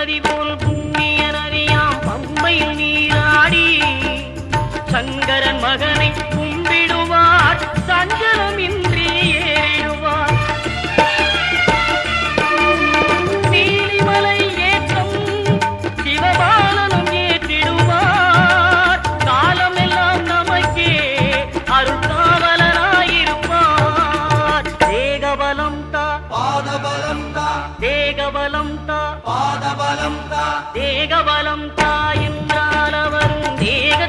நதி போல் புண்ணிய நதியாம் பம்பையில் நீராடி சங்கரன் மகனை கும்பிடுவார் சஞ்சலமின்றி ஏறிடுவார். நீலிமலை ஏற்றம் சிவபாலனும் ஏற்றிடுவார். காலமெல்லாம் நமக்கே அருள்காவலனாயிருப்பார். தேகபலம் தா பாதபலம் தா தேகபலம் தா பாதபலம் தா தேகபலம் தா என்றால் அவரும் தேக